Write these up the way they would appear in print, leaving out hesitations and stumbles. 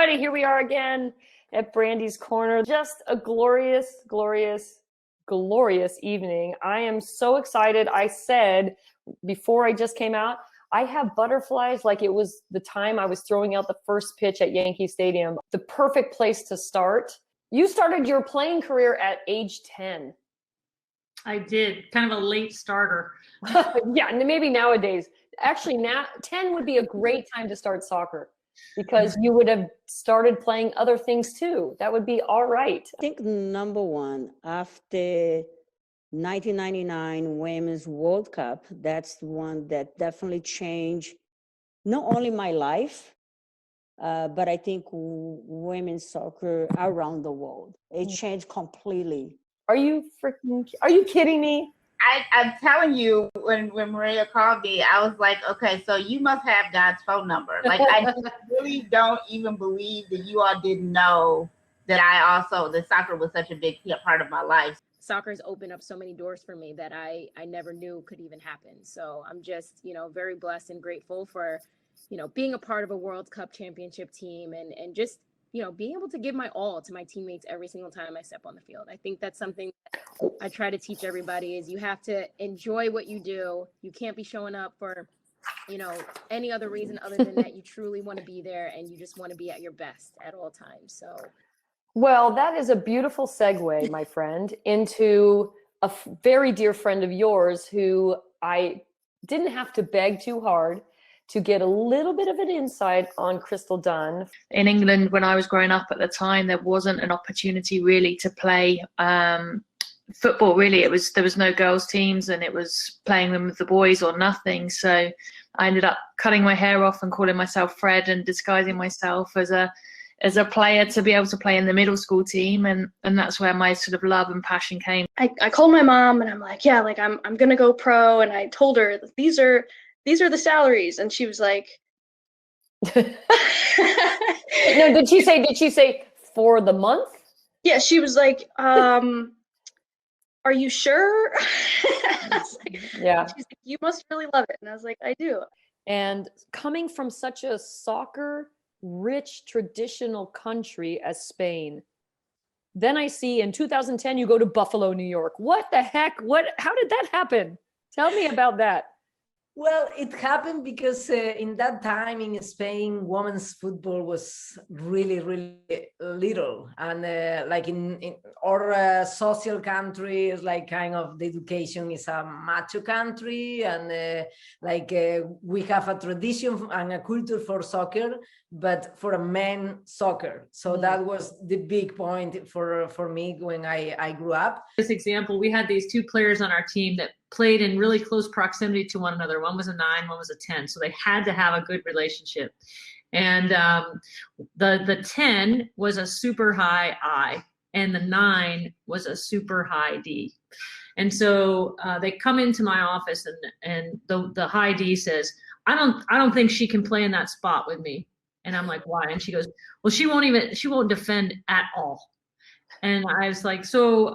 everybody. Here we are again at Brandi's Corner. Just a glorious, glorious, glorious evening. I am so excited. I said before I just came out, I have butterflies like it was the time I was throwing out the first pitch at Yankee Stadium. The perfect place to start. You started your playing career at age 10. I did. Kind of a late starter. Yeah, maybe nowadays. Actually, now 10 would be a great time to start soccer because you would have started playing other things too. That would be all right. I think number one, after 1999 Women's World Cup, that's the one that definitely changed not only my life, but I think women's soccer around the world. It changed completely. Are you kidding me? I'm telling you, when Maria called me, I was like, okay, so you must have God's phone number. Like, I really don't even believe that you all didn't know that that soccer was such a big part of my life. Soccer's opened up so many doors for me that I never knew could even happen. So I'm just, very blessed and grateful for, being a part of a World Cup championship team and just, being able to give my all to my teammates every single time I step on the field. I think that's something that I try to teach everybody is you have to enjoy what you do. You can't be showing up for, any other reason other than that you truly want to be there and you just want to be at your best at all times. So, well, that is a beautiful segue, my friend, into a very dear friend of yours who I didn't have to beg too hard to get a little bit of an insight on Crystal Dunn. In England, when I was growing up at the time, there wasn't an opportunity really to play football. Really, there was no girls' teams, and it was playing them with the boys or nothing. So I ended up cutting my hair off and calling myself Fred and disguising myself as a player to be able to play in the middle school team, and that's where my sort of love and passion came. I called my mom and I'm like, yeah, like I'm gonna go pro, and I told her these are the salaries, and she was like, no, did she say for the month? Yeah, she was like, are you sure? Yeah. She's like, you must really love it. And I was like, I do. And coming from such a soccer rich traditional country as Spain, then I see in 2010 you go to Buffalo, New York. What the heck? How did that happen? Tell me about that. Well, it happened because in that time in Spain, women's football was really, really little. And like in our social countries, like kind of the education is a macho country. And we have a tradition and a culture for soccer, but for a men soccer. So that was the big point for me when I grew up. This example, we had these two players on our team that played in really close proximity to one another. One was a 9, one was a 10. So they had to have a good relationship. And the 10 was a super high I, and the 9 was a super high D. And so they come into my office, and the high D says, I don't think she can play in that spot with me. And I'm like, why? And she goes, well, she won't defend at all. And I was like, so,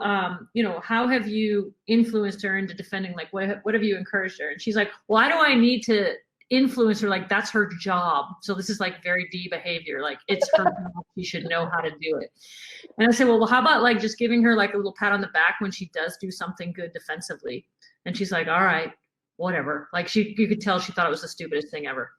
how have you influenced her into defending? Like, what have you encouraged her? And she's like, why do I need to influence her? Like, that's her job. So this is like very D behavior. Like, it's her job. She should know how to do it. And I said, well, how about like just giving her like a little pat on the back when she does do something good defensively? And she's like, all right, whatever. Like you could tell she thought it was the stupidest thing ever.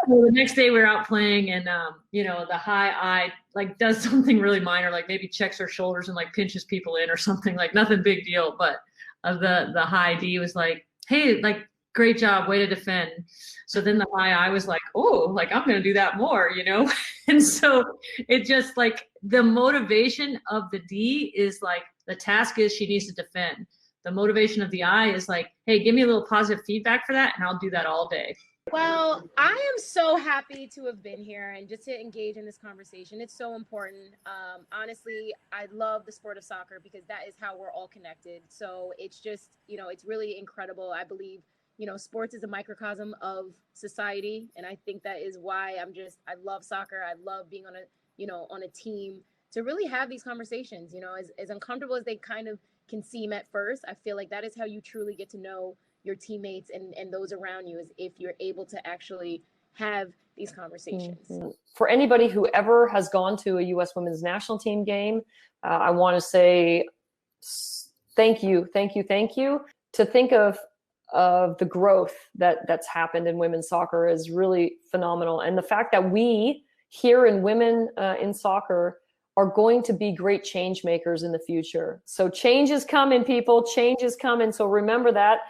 So the next day we were out playing, and the high I like does something really minor, like maybe checks her shoulders and like pinches people in or something, like nothing big deal. But the high D was like, hey, like great job, way to defend. So then the high I was like, oh, like I'm gonna do that more, And so it just like the motivation of the D is like the task is she needs to defend. The motivation of the I is like, hey, give me a little positive feedback for that, and I'll do that all day. Well, I am so happy to have been here and just to engage in this conversation. It's so important. Honestly, I love the sport of soccer because that is how we're all connected. So it's just, it's really incredible. I believe, sports is a microcosm of society. And I think that is why I love soccer. I love being on a team to really have these conversations, as uncomfortable as they kind of can seem at first. I feel like that is how you truly get to know your teammates and those around you, is if you're able to actually have these conversations. For anybody who ever has gone to a U.S. women's national team game, I want to say thank you. To think of the growth that's happened in women's soccer is really phenomenal. And the fact that we here in women in soccer are going to be great change makers in the future. So change is coming, people. Change is coming. So remember that.